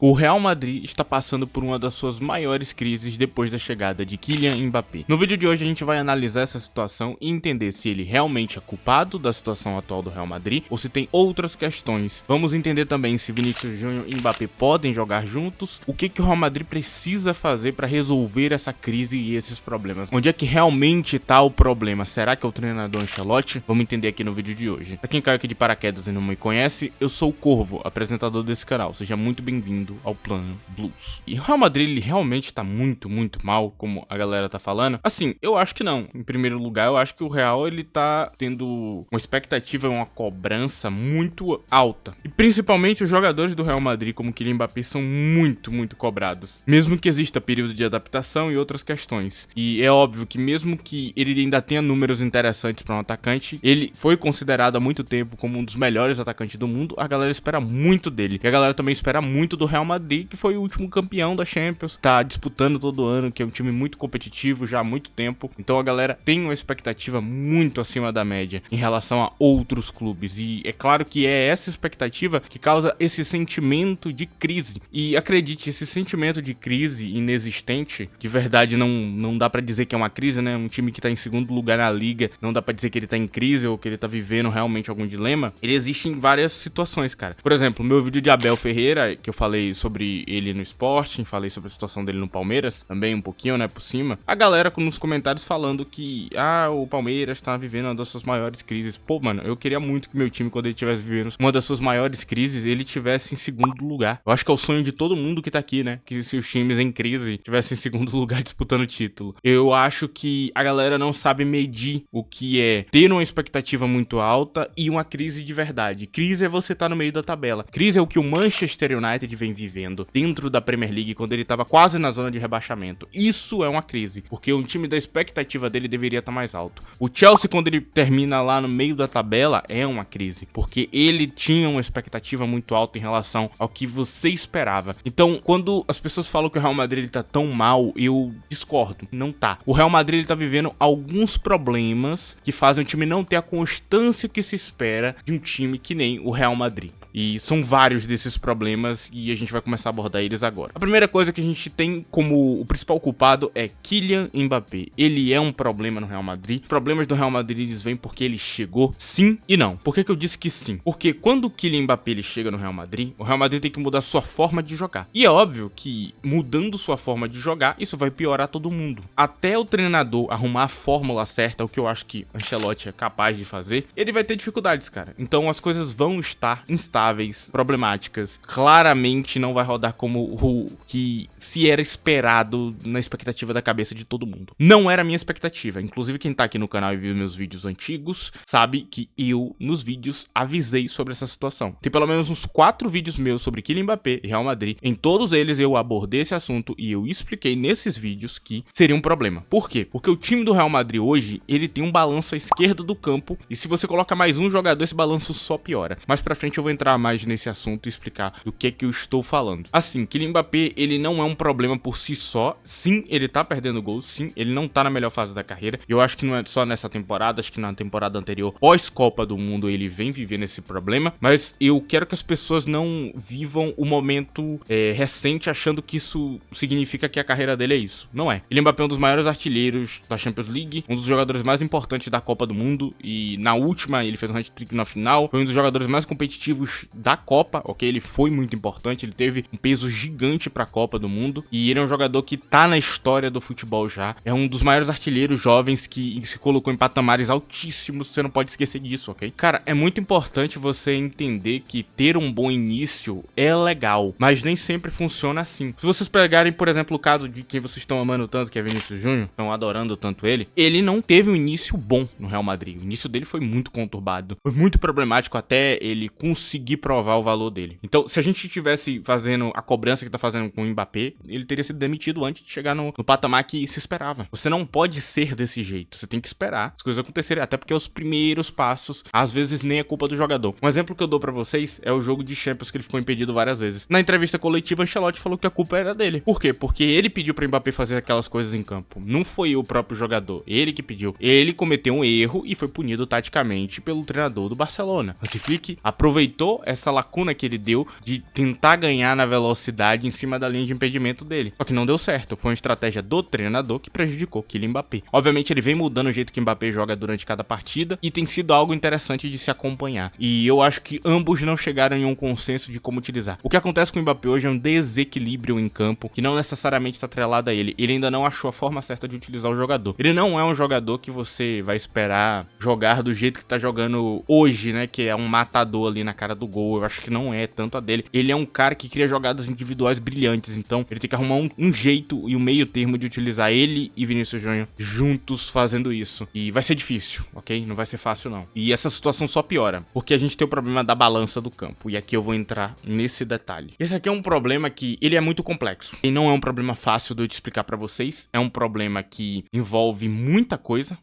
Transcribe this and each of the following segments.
O Real Madrid está passando por uma das suas maiores crises depois da chegada de Kylian Mbappé. No vídeo de hoje a gente vai analisar essa situação e entender se ele realmente é culpado da situação atual do Real Madrid ou se tem outras questões. Vamos entender também se Vinícius Júnior e Mbappé podem jogar juntos, o que o Real Madrid precisa fazer para resolver essa crise e esses problemas. Onde é que realmente está o problema? Será que é o treinador Ancelotti? Vamos entender aqui no vídeo de hoje. Para quem caiu aqui de paraquedas e não me conhece, eu sou o Corvo, apresentador desse canal. Seja muito bem-vindo ao Plano Blues. E o Real Madrid, ele realmente tá muito mal, como a galera tá falando? Assim, eu acho que não. Em primeiro lugar, eu acho que o Real, ele tá tendo uma expectativa, uma cobrança muito alta. E principalmente os jogadores do Real Madrid, como Kylian Mbappé, são muito cobrados. Mesmo que exista período de adaptação e outras questões. E é óbvio que mesmo que ele ainda tenha números interessantes para um atacante, ele foi considerado há muito tempo como um dos melhores atacantes do mundo, a galera espera muito dele. E a galera também espera muito do Real Madrid, que foi o último campeão da Champions, tá disputando todo ano, que é um time muito competitivo já há muito tempo. Então a galera tem uma expectativa muito acima da média em relação a outros clubes. E é claro que é essa expectativa que causa esse sentimento de crise. E acredite, esse sentimento de crise inexistente, de verdade não dá pra dizer que é uma crise, né? Um time que tá em segundo lugar na liga, não dá pra dizer que ele tá em crise ou que ele tá vivendo realmente algum dilema. Ele existe em várias situações, cara. Por exemplo, meu vídeo de Abel Ferreira, que eu falei sobre ele no Sporting, falei sobre a situação dele no Palmeiras, também um pouquinho, né, por cima. A galera nos comentários falando que, o Palmeiras tá vivendo uma das suas maiores crises. Pô, mano, eu queria muito que meu time, quando ele estivesse vivendo uma das suas maiores crises, ele tivesse em segundo lugar. Eu acho que é o sonho de todo mundo que tá aqui, né, que se os times em crise tivessem em segundo lugar disputando o título. Eu acho que a galera não sabe medir o que é ter uma expectativa muito alta e uma crise de verdade. Crise é você tá no meio da tabela. Crise é o que o Manchester United vem vivendo dentro da Premier League quando ele tava quase na zona de rebaixamento. Isso é uma crise, porque o time da expectativa dele deveria estar mais alto. O Chelsea, quando ele termina lá no meio da tabela, é uma crise, porque ele tinha uma expectativa muito alta em relação ao que você esperava. Então, quando as pessoas falam que o Real Madrid ele tá tão mal, eu discordo. Não tá. O Real Madrid ele tá vivendo alguns problemas que fazem o time não ter a constância que se espera de um time que nem o Real Madrid. E são vários desses problemas e a gente vai começar a abordar eles agora. A primeira coisa que a gente tem como o principal culpado é Kylian Mbappé. Ele é um problema no Real Madrid. Os problemas do Real Madrid eles vêm porque ele chegou, sim e não. Por que eu disse que sim? Porque quando o Kylian Mbappé ele chega no Real Madrid, o Real Madrid tem que mudar sua forma de jogar. E é óbvio que mudando sua forma de jogar, isso vai piorar todo mundo. Até o treinador arrumar a fórmula certa, o que eu acho que Ancelotti é capaz de fazer, ele vai ter dificuldades, cara. Então as coisas vão estar instáveis, problemáticas. Claramente não vai rodar como o que se era esperado na expectativa da cabeça de todo mundo. Não era a minha expectativa. Inclusive quem tá aqui no canal e viu meus vídeos antigos, sabe que eu, nos vídeos, avisei sobre essa situação. Tem pelo menos uns 4 vídeos meus sobre Kylian Mbappé e Real Madrid. Em todos eles eu abordei esse assunto e eu expliquei nesses vídeos que seria um problema. Por quê? Porque o time do Real Madrid hoje, ele tem um balanço à esquerda do campo e se você coloca mais um jogador, esse balanço só piora. Mais pra frente eu vou entrar mais nesse assunto e explicar do que eu estou falando. Assim, Kylian Mbappé, ele não é um problema por si só. Sim, ele tá perdendo gols. Sim, ele não tá na melhor fase da carreira. Eu acho que não é só nessa temporada, acho que na temporada anterior, pós-Copa do Mundo, ele vem vivendo esse problema. Mas eu quero que as pessoas não vivam o momento recente achando que isso significa que a carreira dele é isso. Não é. Kylian Mbappé é um dos maiores artilheiros da Champions League, um dos jogadores mais importantes da Copa do Mundo. E na última, ele fez um hat-trick na final. Foi um dos jogadores mais competitivos da Copa, ok? Ele foi muito importante, ele teve um peso gigante pra Copa do Mundo e ele é um jogador que tá na história do futebol já, é um dos maiores artilheiros jovens que se colocou em patamares altíssimos, você não pode esquecer disso, ok? Cara, é muito importante você entender que ter um bom início é legal, mas nem sempre funciona assim. Se vocês pegarem, por exemplo, o caso de quem vocês estão amando tanto, que é Vinícius Júnior, estão adorando tanto ele não teve um início bom no Real Madrid, o início dele foi muito conturbado, foi muito problemático até ele conseguir provar o valor dele. Então, se a gente tivesse fazendo a cobrança que tá fazendo com o Mbappé, ele teria sido demitido antes de chegar no patamar que se esperava. Você não pode ser desse jeito, você tem que esperar as coisas acontecerem, até porque os primeiros passos, às vezes nem é culpa do jogador. Um exemplo que eu dou pra vocês é o jogo de Champions que ele ficou impedido várias vezes. Na entrevista coletiva, Ancelotti falou que a culpa era dele. Por quê? Porque ele pediu pro Mbappé fazer aquelas coisas em campo. Não foi o próprio jogador, ele que pediu. Ele cometeu um erro e foi punido taticamente pelo treinador do Barcelona. Hansi Flick aproveitou essa lacuna que ele deu de tentar ganhar na velocidade em cima da linha de impedimento dele. Só que não deu certo, foi uma estratégia do treinador que prejudicou Kylian Mbappé. Obviamente ele vem mudando o jeito que Mbappé joga durante cada partida e tem sido algo interessante de se acompanhar. E eu acho que ambos não chegaram em um consenso de como utilizar. O que acontece com o Mbappé hoje é um desequilíbrio em campo que não necessariamente está atrelado a ele. Ele ainda não achou a forma certa de utilizar o jogador. Ele não é um jogador que você vai esperar jogar do jeito que tá jogando hoje, né? Que é um matador ali na cara do gol. Eu acho que não é tanto a dele. Ele é um cara que cria jogadas individuais brilhantes. Então ele tem que arrumar um jeito e um meio termo de utilizar ele e Vinícius Júnior juntos fazendo isso. E vai ser difícil, ok? Não vai ser fácil não. E essa situação só piora, porque a gente tem o problema da balança do campo. E aqui eu vou entrar nesse detalhe. Esse aqui é um problema que ele é muito complexo. E não é um problema fácil de eu te explicar pra vocês. É um problema que envolve muita coisa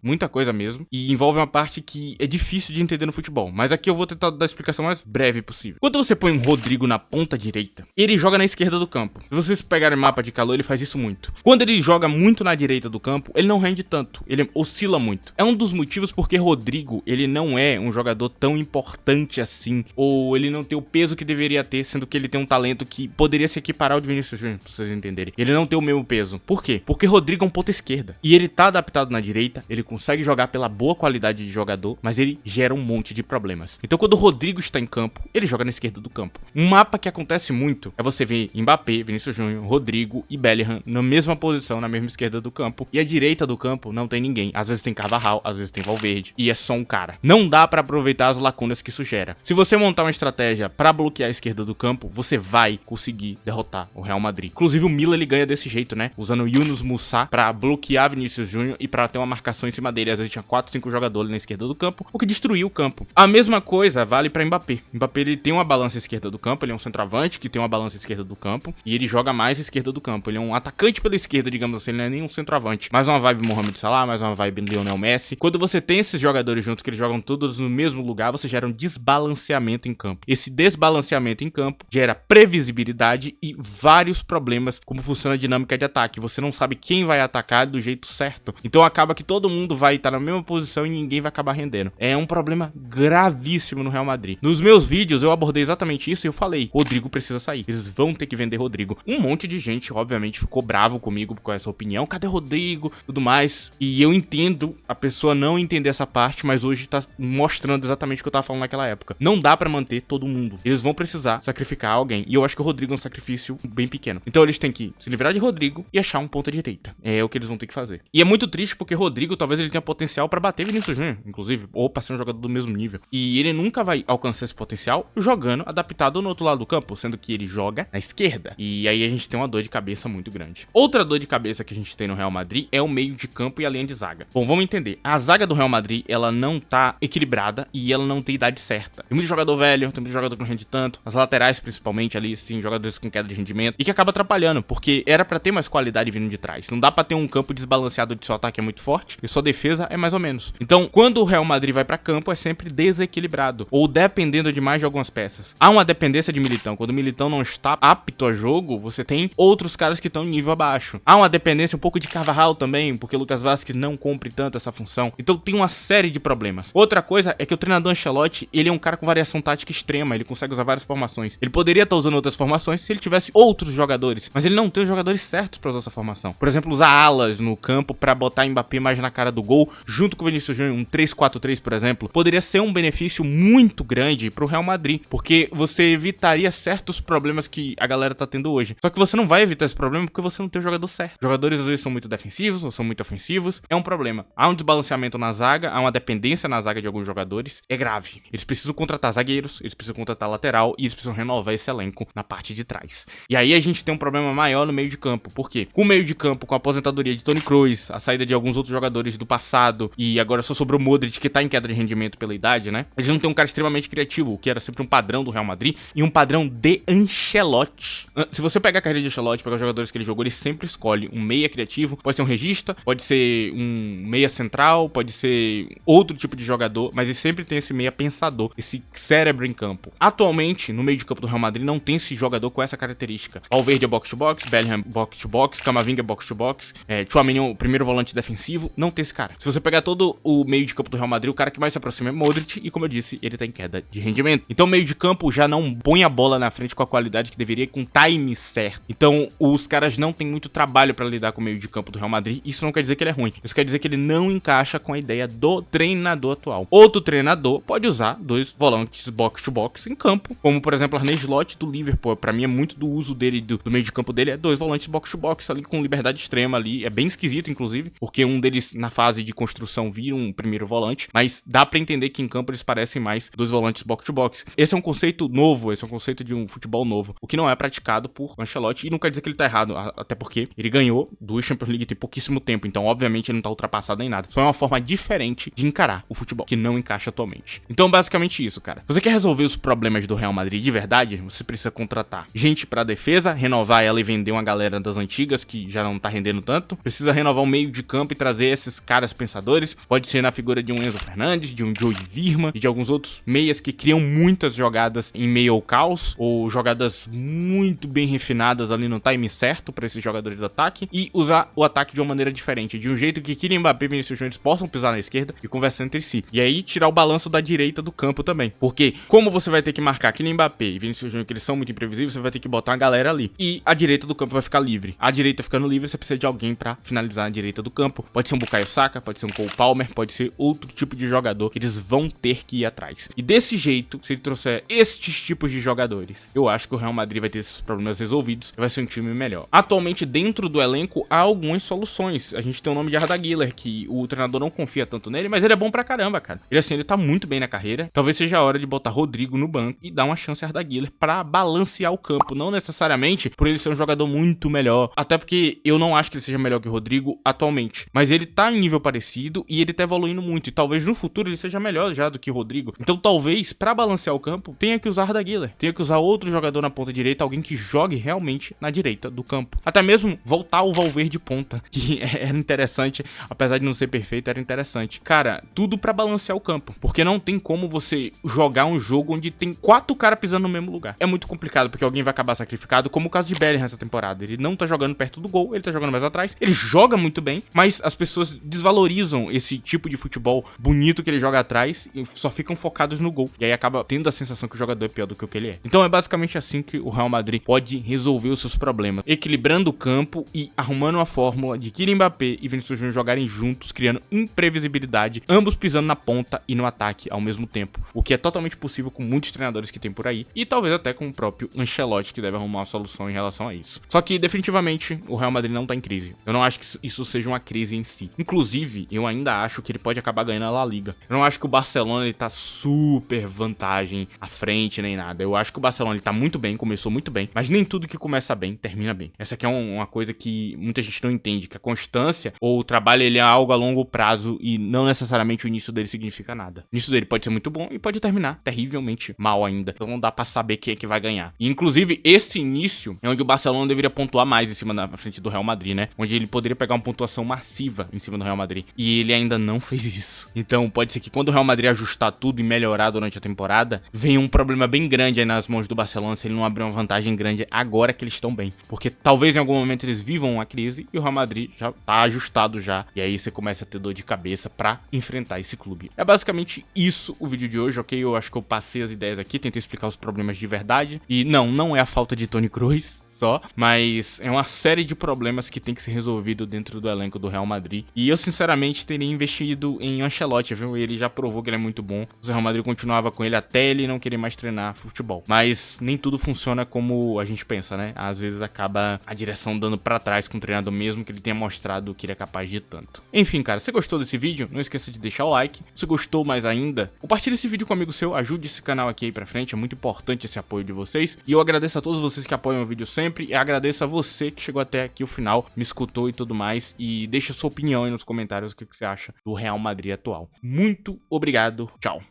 mesmo. E envolve uma parte que é difícil de entender no futebol. Mas aqui eu vou tentar dar a explicação mais breve possível. Quando você põe um Rodrigo na ponta direita, ele joga na esquerda do campo. Se vocês pegarem mapa de calor, ele faz isso muito. Quando ele joga muito na direita do campo, ele não rende tanto. Ele oscila muito. É um dos motivos porque Rodrigo, ele não é um jogador tão importante assim. Ou ele não tem o peso que deveria ter, sendo que ele tem um talento que poderia se equiparar ao de Vinícius Júnior, pra vocês entenderem. Ele não tem o mesmo peso. Por quê? Porque Rodrigo é um ponta esquerda. E ele tá adaptado na direita, ele consegue jogar pela boa qualidade de jogador, mas ele gera um monte de problemas. Então quando o Rodrigo está em campo, ele joga na esquerda do campo. Um mapa que acontece muito é você ver Mbappé, Vinícius Júnior, Rodrigo e Bellingham na mesma posição, na mesma esquerda do campo. E a direita do campo não tem ninguém. Às vezes tem Carvajal, às vezes tem Valverde. E é só um cara. Não dá pra aproveitar as lacunas que isso gera. Se você montar uma estratégia pra bloquear a esquerda do campo, você vai conseguir derrotar o Real Madrid. Inclusive o Milan ele ganha desse jeito, né? Usando o Yunus Musa pra bloquear Vinícius Júnior e pra ter uma marcação em cima dele. Às vezes tinha 4, 5 jogadores na esquerda do campo, o que destruiu o campo. A mesma coisa vale pra Mbappé. Mbappé ele tem uma balança esquerda do campo, ele é um centroavante que tem uma balança esquerda do campo e ele joga mais esquerda do campo. Ele é um atacante pela esquerda, digamos assim, ele não é nem um centroavante. Mais uma vibe Mohamed Salah, mais uma vibe Lionel Messi. Quando você tem esses jogadores juntos que eles jogam todos no mesmo lugar, você gera um desbalanceamento em campo. Esse desbalanceamento em campo gera previsibilidade e vários problemas como funciona a dinâmica de ataque. Você não sabe quem vai atacar do jeito certo. Então acaba que todo mundo vai estar na mesma posição e ninguém vai acabar rendendo. É um problema gravíssimo no Real Madrid. Nos meus vídeos eu abordei exatamente isso e eu falei, Rodrigo precisa sair. Eles vão ter que vender Rodrigo. Um monte de gente, obviamente, ficou bravo comigo com essa opinião. Cadê Rodrigo? Tudo mais. E eu entendo a pessoa não entender essa parte, mas hoje tá mostrando exatamente o que eu tava falando naquela época. Não dá pra manter todo mundo. Eles vão precisar sacrificar alguém. E eu acho que o Rodrigo é um sacrifício bem pequeno. Então eles têm que se livrar de Rodrigo e achar um ponta direita. É o que eles vão ter que fazer. E é muito triste porque Rodrigo talvez ele tenha potencial pra bater Vinícius Júnior, inclusive, ou pra ser um jogador do mesmo nível. E ele nunca vai alcançar esse potencial jogando adaptado no outro lado do campo, sendo que ele joga na esquerda. E aí a gente tem uma dor de cabeça muito grande. Outra dor de cabeça que a gente tem no Real Madrid é o meio de campo e a linha de zaga. Bom, vamos entender. A zaga do Real Madrid, ela não tá equilibrada e ela não tem idade certa. Tem muito jogador velho, tem muito jogador que não rende tanto. As laterais, principalmente, ali, tem jogadores com queda de rendimento. E que acaba atrapalhando, porque era pra ter mais qualidade vindo de trás. Não dá pra ter um campo desbalanceado de seu ataque é muito forte e sua defesa é mais ou menos. Então, quando o Real Madrid vai pra campo, é sempre desequilibrado. Ou dependendo demais de algumas peças. Há uma dependência de Militão. Quando o Militão não está apto a jogo, você tem outros caras que estão em nível abaixo. Há uma dependência um pouco de Carvajal também, porque o Lucas Vazquez não cumpre tanto essa função. Então tem uma série de problemas. Outra coisa é que o treinador Ancelotti, ele é um cara com variação tática extrema, ele consegue usar várias formações. Ele poderia estar usando outras formações se ele tivesse outros jogadores, mas ele não tem os jogadores certos para usar essa formação. Por exemplo, usar alas no campo para botar Mbappé mais na cara do gol, junto com o Vinícius Júnior, um 3-4-3, por exemplo, poderia ser um benefício muito grande pro Real Madrid, porque você evitaria certos problemas que a galera tá tendo hoje. Só que você não vai evitar esse problema porque você não tem o jogador certo. Jogadores às vezes são muito defensivos ou são muito ofensivos. É um problema. Há um desbalanceamento na zaga, há uma dependência na zaga de alguns jogadores. É grave. Eles precisam contratar zagueiros, eles precisam contratar lateral e eles precisam renovar esse elenco na parte de trás. E aí a gente tem um problema maior no meio de campo. Por quê? Com o meio de campo, com a aposentadoria de Toni Kroos, a saída de alguns outros jogadores do passado e agora só sobrou o Modric, que tá em queda de rendimento pela idade, né? Eles não tem um cara extremamente criativo, o que era sempre um padrão do Real Madrid e um padrão de Ancelotti. Se você pegar a carreira de Ancelotti, pegar os jogadores que ele jogou, ele sempre escolhe um meia criativo, pode ser um regista, pode ser um meia central, pode ser outro tipo de jogador, mas ele sempre tem esse meia pensador, esse cérebro em campo. Atualmente, no meio de campo do Real Madrid, não tem esse jogador com essa característica. Valverde é box-to-box, Bellingham box-to-box, Camavinga é box-to-box, Tchouaméni é o primeiro volante defensivo, não tem esse cara. Se você pegar todo o meio de campo do Real Madrid, o cara que mais se aproxima é Modric, e como eu disse, ele tá em queda de rendimento. Então o meio de campo já não põe a bola na frente com a qualidade que deveria, com o time certo. Então, os caras não têm muito trabalho pra lidar com o meio de campo do Real Madrid. Isso não quer dizer que ele é ruim. Isso quer dizer que ele não encaixa com a ideia do treinador atual. Outro treinador pode usar 2 volantes box-to-box em campo, como, por exemplo, Arne Slot do Liverpool. Pra mim é muito do uso dele, do meio de campo dele, é 2 volantes box-to-box ali com liberdade extrema ali. É bem esquisito, inclusive, porque um deles na fase de construção vira um primeiro volante, mas dá pra entender que em campo eles parecem mais 2 volantes box-to-box. Esse é um conceito novo, esse é um conceito de um futebol novo, o que não é praticado por Ancelotti, e não quer dizer que ele tá errado, até porque ele ganhou 2 Champions League tem pouquíssimo tempo, então obviamente ele não tá ultrapassado em nada. Só é uma forma diferente de encarar o futebol, que não encaixa atualmente. Então basicamente isso, cara. Se você quer resolver os problemas do Real Madrid de verdade, você precisa contratar gente pra defesa, renovar ela e vender uma galera das antigas que já não tá rendendo tanto. Precisa renovar o meio de campo e trazer esses caras pensadores. Pode ser na figura de um Enzo Fernandes, de um Joey Virma e de alguns outros meias que criam muitas jogadas em meio ao caos, ou jogadas muito bem refinadas ali no time certo pra esses jogadores do ataque, e usar o ataque de uma maneira diferente, de um jeito que Kylian Mbappé e Vinícius Júnior possam pisar na esquerda e conversar entre si. E aí tirar o balanço da direita do campo também. Porque como você vai ter que marcar Kylian Mbappé e Vinícius Júnior, que eles são muito imprevisíveis, você vai ter que botar uma galera ali. E a direita do campo vai ficar livre. A direita ficando livre, você precisa de alguém pra finalizar a direita do campo. Pode ser um Bukayo Saka, pode ser um Cole Palmer, pode ser outro tipo de jogador que eles vão ter que ir atrás. E desse jeito, se ele trouxer estes tipos de jogadores, eu acho que o Real Madrid vai ter esses problemas resolvidos e vai ser um time melhor. Atualmente, dentro do elenco, há algumas soluções. A gente tem o nome de Arda Güler, que o treinador não confia tanto nele, mas ele é bom pra caramba, cara. Ele tá muito bem na carreira. Talvez seja a hora de botar Rodrigo no banco e dar uma chance a Arda Güler pra balancear o campo. Não necessariamente por ele ser um jogador muito melhor, até porque eu não acho que ele seja melhor que o Rodrigo atualmente, mas ele tá em nível parecido e ele tá evoluindo muito, e talvez no futuro ele seja melhor já do que o Rodrigo. Então talvez, pra balancear o campo, tenha que usar Arda Güler, tenha que usar outro jogador na ponta direita, alguém que jogue realmente na direita do campo. Até mesmo voltar o Valverde ponta, que era interessante, apesar de não ser perfeito, era interessante. Cara, tudo pra balancear o campo, porque não tem como você jogar um jogo onde tem 4 caras pisando no mesmo lugar. É muito complicado, porque alguém vai acabar sacrificado, como o caso de Bellingham nessa temporada. Ele não tá jogando perto do gol, ele tá jogando mais atrás, ele joga muito bem, mas as pessoas desvalorizam esse tipo de futebol bonito que ele joga atrás e só ficam focados no gol. E aí acaba tendo a sensação que o jogador é pior do que o que ele é. Então é basicamente assim que o Real Madrid pode resolver os seus problemas, equilibrando o campo e arrumando uma fórmula de Kylian Mbappé e Vinícius Júnior jogarem juntos, criando imprevisibilidade, ambos pisando na ponta e no ataque ao mesmo tempo, o que é totalmente possível com muitos treinadores que tem por aí, e talvez até com o próprio Ancelotti, que deve arrumar uma solução em relação a isso. Só que definitivamente o Real Madrid não tá em crise. Eu não acho que isso seja uma crise em si. Inclusive, eu ainda acho que ele pode acabar ganhando a La Liga. Eu não acho que o Barcelona ele tá super vantagem à frente nem nada. Eu acho que o Barcelona ele tá muito bem, começou muito bem, mas nem tudo que começa bem termina bem. Essa aqui é uma coisa que muita gente não entende, que a constância ou o trabalho ele é algo a longo prazo e não necessariamente o início dele significa nada. O início dele pode ser muito bom e pode terminar terrivelmente mal ainda. Então não dá pra saber quem é que vai ganhar. E inclusive esse início é onde o Barcelona deveria pontuar mais em cima da frente do Real Madrid, né? Onde ele poderia pegar uma pontuação massiva em cima do Real Madrid. E ele ainda não fez isso. Então pode ser que quando o Real Madrid ajustar tudo e melhorar durante a temporada, venha um problema bem grande aí nas mãos do Barcelona se ele não abrir uma vantagem grande agora que eles estão bem. Porque talvez em algum momento eles vivam uma crise e o Real Madrid já tá ajustado já. E aí você começa a ter dor de cabeça pra enfrentar esse clube. É basicamente isso o vídeo de hoje, ok? Eu acho que eu passei as ideias aqui, tentei explicar os problemas de verdade. E não é a falta de Toni Kroos só, mas é uma série de problemas que tem que ser resolvido dentro do elenco do Real Madrid. E eu sinceramente teria investido em Ancelotti, viu? Ele já provou que ele é muito bom. O Real Madrid continuava com ele até ele não querer mais treinar futebol. Mas nem tudo funciona como a gente pensa, né? Às vezes acaba a direção dando pra trás com o treinador, mesmo que ele tenha mostrado que ele é capaz de tanto. Enfim, cara, se você gostou desse vídeo, não esqueça de deixar o like. Se gostou mais ainda, compartilhe esse vídeo com um amigo seu, ajude esse canal aqui aí pra frente, é muito importante esse apoio de vocês. E eu agradeço a todos vocês que apoiam o vídeo sempre, e agradeço a você que chegou até aqui o final, me escutou e tudo mais, e deixa sua opinião aí nos comentários o que você acha do Real Madrid atual. Muito obrigado, tchau!